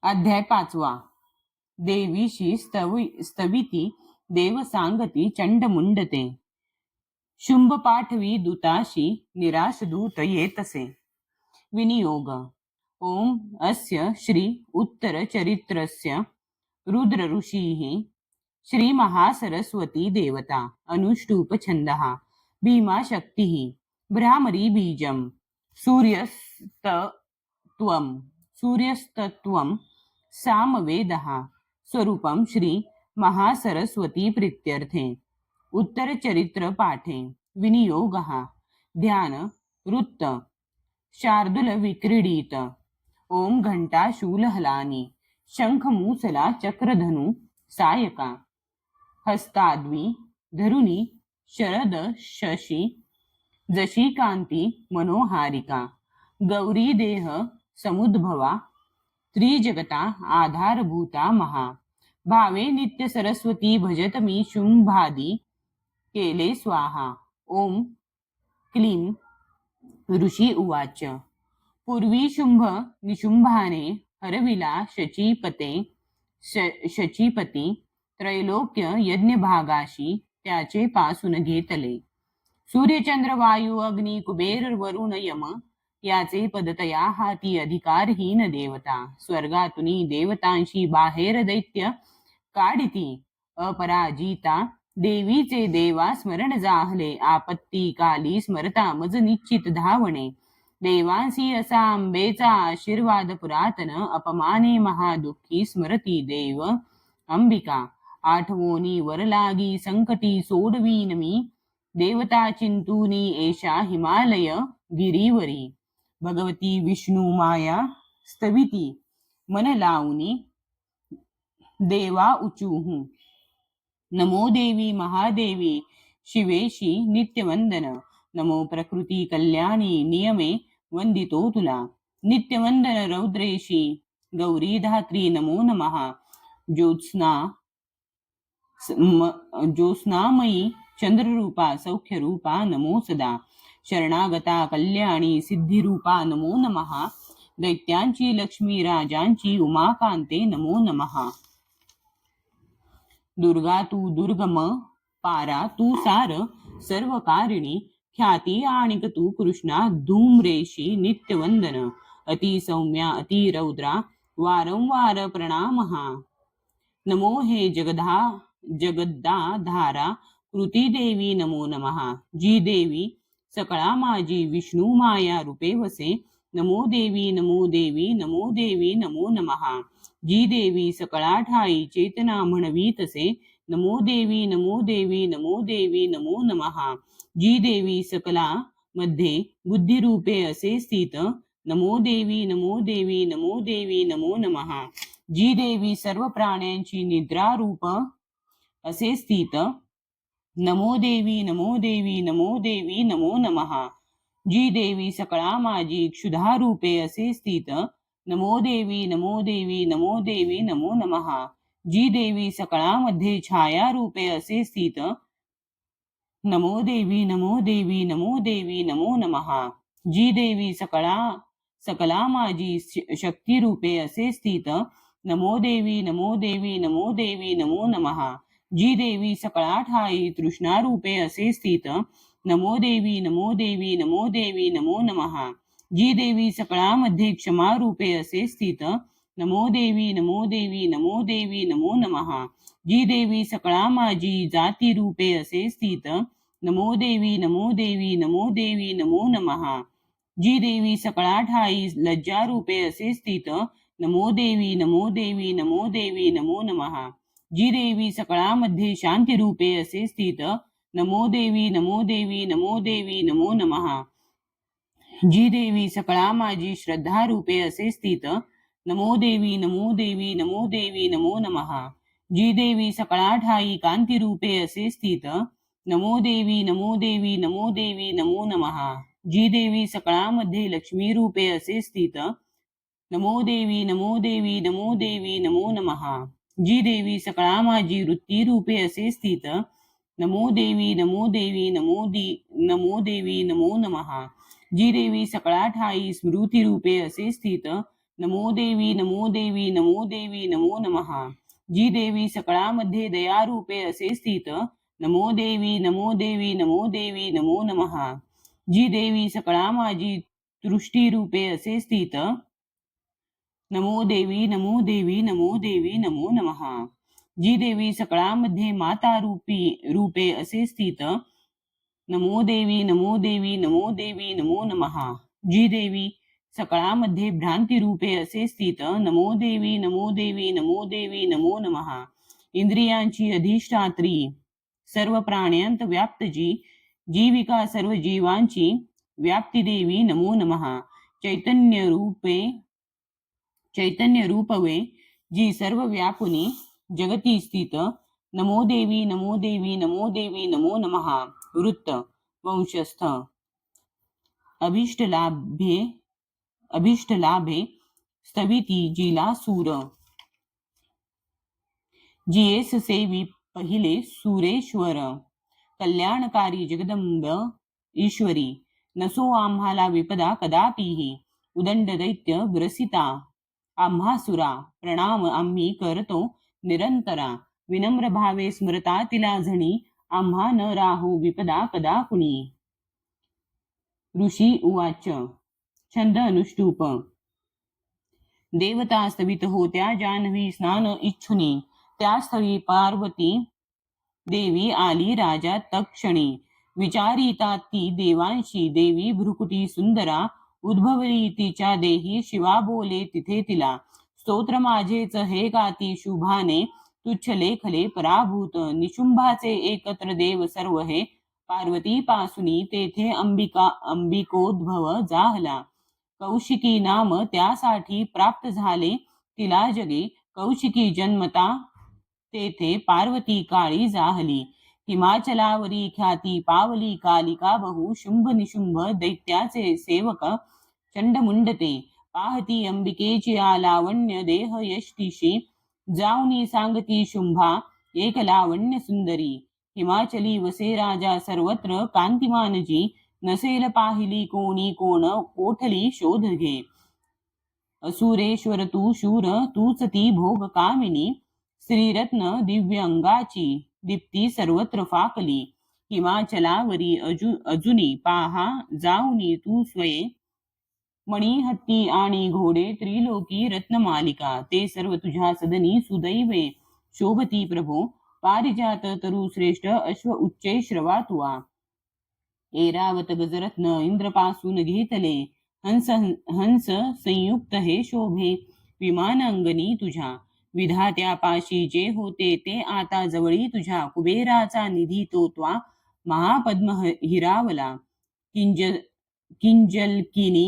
अध्याय 5. देवीशी स्तविती देव सांगती चंडमुंडते. शुंभ पाठवी दूताशी निराश दूत येतसे. विनियोग. ओम अस्य श्री उत्तर चरित्रस्य रुद्र ऋषीः श्री महासरस्वती देवता अनुष्टुप छंदः भीमा शक्तिः भ्रामरी बीजम सूर्यस्तत्वं सामवेदः स्वरूपं श्री महासरस्वती प्रीत्यर्थे. उत्तर चरित्र पाठे. विनियोगः. ध्यान. वृत्त. शार्दूल विक्रीडित. ओम घंटा शूलहलानी शंख मूसला चक्रधनु सायका हस्ताद्वी धरुणी शरद शशी जशी कांती मनोहारिका गौरी देह समुद्भवा त्रिजगता आधारभूता महा भावे नित्य सरस्वती भजत मी शुंभादी केले स्वाहा. ओम क्लीं ऋषी उवाच. पूर्वी शुंभ निशुंभाने हरविला शचीपती त्रैलोक्य यज्ञभागाशी त्याचे पासून घेतले. सूर्यचंद्र वायू अग्नी कुबेर वरुण यम याचे पदतया हाती अधिकारहीन देवता. स्वर्गातुनी देवतांशी बाहेर दैत्य काढिती अपराजिता देवीचे देवा स्मरण जाहले. आपत्ती काली स्मरता मज निश्चित धावणे. देवांसी असा अंबेचा आशीर्वाद पुरातन अपमाने महादुःखी स्मरती देव अंबिका. आठवोनी वरलागी संकटी सोडवीन मी देवता चिंतूनी एषा हिमालय गिरीवरी. भगवती विष्णू माया स्तविती मन लावणी देवा उचूहू. नमो देवी महादेवी शिवेशी नित्यवंदन. नमो प्रकृती कल्याणी नियमे वंदितो तुला. नित्यवंदन रौद्रेशी गौरी धात्री नमो नमः. ज्योत्स्नामयी चंद्ररूपा सौख्यरूपा नमो सदा. शरणागता कल्याणी सिद्धिरूपा नमो नमः. दैत्यांची लक्ष्मी राजांची उमाकांते नमो नमः. दुर्गा तू दुर्गम पारा तू सार सर्वकारिणी ख्याती आणिक तू कृष्णा धूम्रेशी नित्यवंदन. अति सौम्या अति रौद्रा वारंवार प्रणामहा. नमो हे जगद्धाधारा कृती देवी नमो नमः. जी देवी सकळा माझी विष्णू माया रूपे वसे. नमो देवी नमो देवी नमो देवी नमो नमः. जी देवी सकळा ठाई चेतना म्हणवी तसे. नमो देवी नमो देवी नमो देवी नमो नमः. जी देवी सकला मध्ये बुद्धिरूपे असे स्थित. नमो देवी नमो देवी नमो देवी नमो नमः. जी देवी सर्व प्राण्यांची निद्रा रूप असे स्थित. नमो देवी नमो देवी नमो देवी नमो नमः. जी देवी सकळा माझी क्षुधा रूपे असे स्थित. नमो देवी नमो देवी नमो देवी नमो नमः. जी देवी सकळामध्ये छाया रूपे असे स्थित. नमो देवी नमो देवी नमो देवी नमो नमः. जी देवी सकला माझी शक्ती रूपे असे स्थित. नमो देवी नमो देवी नमो देवी नमो नमः. जी देवी सकळा ठाई तृष्णा रूपे असे स्थित. नमो देवी नमो देवी नमो देवी नमो नमः. जी देवी सकळामध्ये क्षमा रूपे असे स्थित. नमो देवी नमो देवी नमो देवी नमो नमः. जी देवी सकळा माझी जाती रूपे असे स्थित. नमो देवी नमो देवी नमो देवी नमो नमः. जी देवी सकळा ठाई लज्जा रूपे असे स्थित. नमो देवी नमो देवी नमो देवी नमो नमः. जी देवी सकळामध्ये शांती रूपे असे स्थित. नमो देवी नमो देवी नमो देवी नमो नमः. जी देवी सकळा माझी श्रद्धा रूपे असे स्थित. नमो देवी नमो देवी नमो देवी नमो नमः. जी देवी सकळा ठाई कांती रूपे असे स्थित. नमो देवी नमो देवी नमो देवी नमो नमः. जी देवी सकळामध्ये लक्ष्मी रूपे असे स्थित. नमो देवी नमो देवी नमो देवी नमो नमः. जी देवी सकळा माझी वृत्ती रूपे असे स्थित. नमो देवी नमो देवी नमो देवी नमो नमः. जी देवी सकळा ठाई स्मृती रूपे असे स्थित. नमो देवी नमो देवी नमो देवी नमो नमः. जी देवी सकळामध्ये दयारूपे असे स्थित, नमो देवी नमो देवी नमो देवी नमो नमः. जी देवी सकळा माझी रूपे असे स्थित, नमो देवी नमो देवी नमो देवी नमो नमः. जी देवी सकळामध्ये माता रूपे असे स्थित, नमो देवी नमो देवी नमो देवी नमो नमः. जी देवी सकळामध्ये भ्रांती रूपे असे स्थित, नमो देवी नमो देवी नमो देवी नमो नमः. इंद्रियांची अधिष्ठात्री, सर्व प्राण्यांत व्याप्त जी, जीविका सर्व जीवांची व्याप्ती देवी नमो नमः. चैतन्य रूपवे जी सर्व व्यापुनी जगती स्थित, नमो देवी नमो देवी नमो देवी नमो नमः. वृत्त वंशस्थ अभिष्टलाभे स्थविती जिला सूर, जियेस सेवी पहिले सुरेश्वर, कल्याणकारी जगदंब ईश्वरी, नसो आम्हाला विपदा कदापिही, उदंड दैत्य ग्रसिता आम्हासुरा, प्रणाम आम्ही करतो निरंतरा, विनम्र भावे स्मरता तिला झणी, आम्हा न राहू विपदा कदा कुणी. ऋषी उवाच. छंद अनुष्टुप. देवता स्तवित होत्या जान्हवी स्नान इच्छुनी, त्या स्थळी पार्वती देवी आली राजा तत्क्षणी, विचारिता ती देवांशी देवी भ्रुकुटी सुंदरा, उद्भवली तिच्या देही शिवा बोले तिथे तिला, स्तोत्र माझेच हे गाती शुभाने, तुच्छ लेखले पराभूत, निशुंभाचे एकत्र देव सर्व हे, पार्वती पासुनी तेथे अंबिकोद्भव जाहला, कौशिकी नाम त्यासाठी प्राप्त झाले तिला जगे, कौशिकी जन्मता तेथे पार्वती काळी जाहली, हिमाचलावरी ख्याती पावली कालिका बहु, शुंभ निशुंभ दैत्याचे सेवक चंडमुंडते, पाहती अंबिकेची लावण्य देह यष्टीशी, जाऊनी सांगती शुंभा एक लावण्य सुंदरी, हिमाचली वसे राजा सर्वत्र कांतिमानजी, नसेल पाहिली कोणी कोण कोठली शोध घे, असुरेश्वर तू शूर तूच ती भोग कामिनी, श्रीरत्न दिव्य अंगाची दीप्ती सर्वत्र फाकली, हिमाचलावरी अजुनी पाहा जाऊनी तू स्वये, मणी हत्ती आणि घोडे त्रिलोकी रत्नमालिका, ते सर्व तुझ्या सदनी सुदैवे शोभती प्रभो, पारिजात तरु श्रेष्ठ अश्व उच्चे श्रवा तुआ, ऐरावत गजरत्न इंद्रपासून घेतले, हंस संयुक्त हे शोभे विमान अंगणी तुझ्या, विधात्यापाशी जे होते ते आता जवळी तुझ्या, कुबेराचा निधी तो त्वा महापद्म हिरावला, किंजलकिनी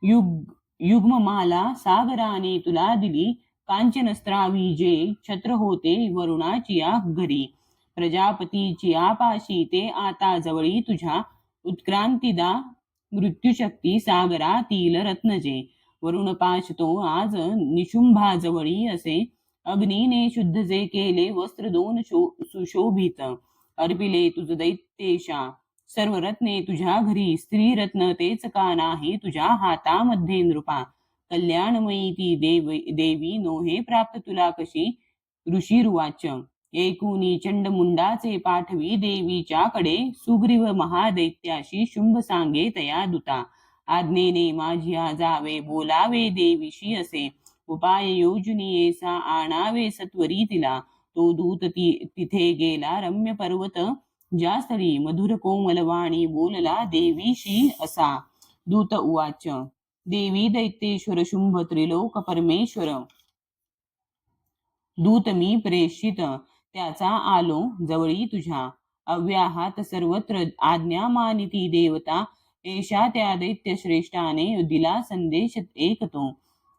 युग्ममाला सागराने तुला दिली, कांचनस्त्रावी जे छत्र होते वरुणाची या घरी, प्रजापतीची आपाशी ते आता जवळी तुझ्या, उत्क्रांतीदा मृत्यूशक्ती सागरातील रत्नजे, वरुणपाश तो आज निशुंभाजवळी असे, अग्नीने शुद्ध जे केले वस्त्र दोन सुशोभित, अर्पिले तुझ दैत्येशा सर्व रत्ने तुझ्या घरी, स्त्री रत्न तेच का नाही तुझ्या हातामध्ये नृपा, कल्याणमयी ती देवी नोहे प्राप्त तुला कशी. ऋषीरुवाच. एकूणी चंडमुंडाचे पाठवी देवीच्याकडे, सुग्रीव महादैत्याशी शुंभ सांगे तया दूता, आज्ञेने माझिया जावे बोलावे देवीशी असे, उपाय योजनीयेसा आणावे सत्वरी तिला, तो दूत तिथे गेला रम्य पर्वत ज्या स्थळी, मधुर कोमल वाणी बोलला देवीशी असा. दूत उवाच. देवी दैत्येश्वर शुंभ त्रिलोक परमेश्वर, दूत मी प्रेषित त्याचा आलो जवळी तुझ्या, अव्याहात सर्वत्र आज्ञा मानिती देवता, एषा त्या दैत्य श्रेष्ठाने दिला संदेश एक तो,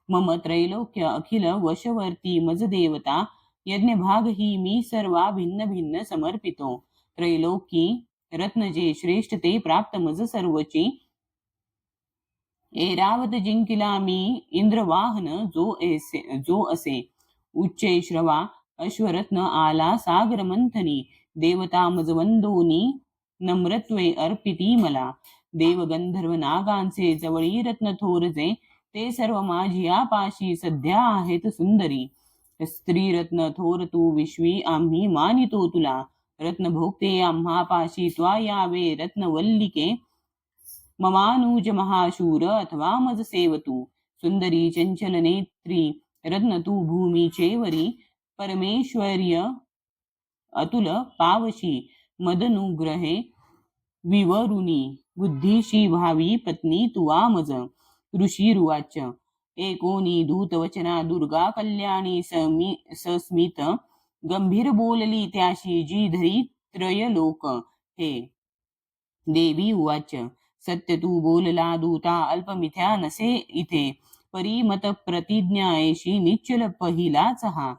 मम त्रैलोक्य अखिल वशवर्ती मज देवता, यज्ञभाग ही मी सर्वा भिन्न भिन्न समर्पितो, त्रैलोकी रत्न जे श्रेष्ठ ते प्राप्त मज सर्वची, ऐरावत जिंकिला मी इंद्रवाहन जो असे, उच्चे श्रवा अश्वरत्न आला सागर मंथनी, देवता मज वंदोनी नम्रत्वे अर्पिती मला, देव गंधर्व नागांचे जवळी रत्न थोरजे, ते सर्व माझिया पाशी सध्या आहेत सुंदरी. स्त्रीरत्न थोर तू विश्वी आम्ही मानितो तुला. रत्न भोगते आम्हा पाशी त्वा यावे रत्नवल्लिके. ममानुज महाशूर अथवा मज सेवतू. सुंदरी चंचल नेत्री रत्न तू भूमीचे वरी. परमेश्वर्य अतुल पावशी मदनुग्रहे विवरुनी. बुद्धीशी भावी पत्नी तुवा मज. ऋषीरुवाच एकोनी दूतवचना दुर्गा कल्याणी सस्मित. गंभीर बोलली त्याशी जी धरी त्रयलोक हे. देवी उवाच सत्य तू बोलला दूता अल्पमिथ्या नसे इथे. परिमत प्रतिज्ञायशी निश्चल पहिलाच हा.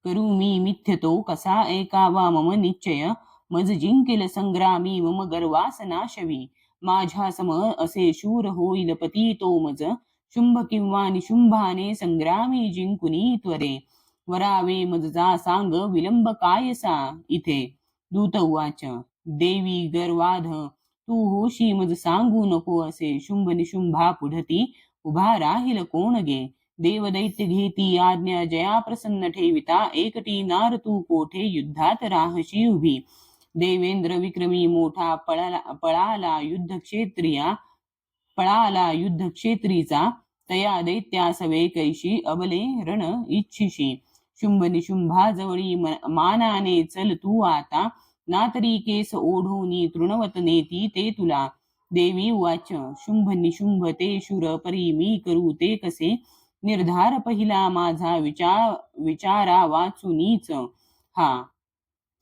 करू मी मिथ्यतो कसा ऐकावा मम निश्चय. मज जिंकेल संग्रामी मम गर्वास नाशवी. माझ्या सम असे शूर होईल पती तो मज. शुंभ किंवा निशुंभाने संग्रामी जिंकुनी त्वरे. वरावे मज जा सांग विलंब कायसा इथे. दूत उवाच देवी गर्वाध तू होशी मज सांगू नको असे. शुंभ निशुंभा पुढती उभा राहील कोण गे. देवदैत्य घेती आज्ञा जया प्रसन्न ठेविता. एकटी नार तू कोठे युद्धात राहशी उभी. देवेंद्र विक्रमी मोठा पळाला युद्ध क्षेत्रीचा. तया दैत्या सवे कैशी अबले रण इच्छिशी. शुंभ निशुंभा जवळी मानाने चल तू आता. नातरी केस ओढोनी तृणवत नेती ते तुला. देवी उवाच शुंभ निशुंभ ते शूर परी मी करू ते कसे. निर्धार पहिला माझा विचारा वाचुनीच हा.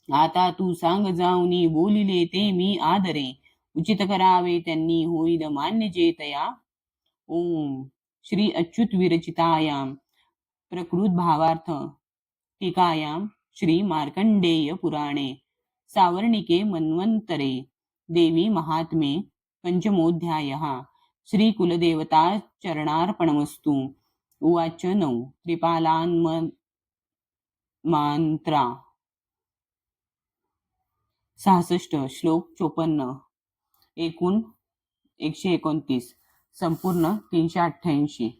आता तू सांग जाऊनी बोलिले ते मी आदरे. उचित करावे त्यांनी होईल मान्य जे तया. ओम श्री अच्युत विरचितायां प्रकृत भावार्थ टीकायां श्री मार्कंडेय पुराणे सावर्णिके मन्वंतरे देवी महात्मे पंचमोऽध्यायः. श्री कुलदेवता चरणार्पणमस्तु. उवाच 9 त्रिपालान्मन्त्रा 66 श्लोक 54 एकूण 129 संपूर्ण 388.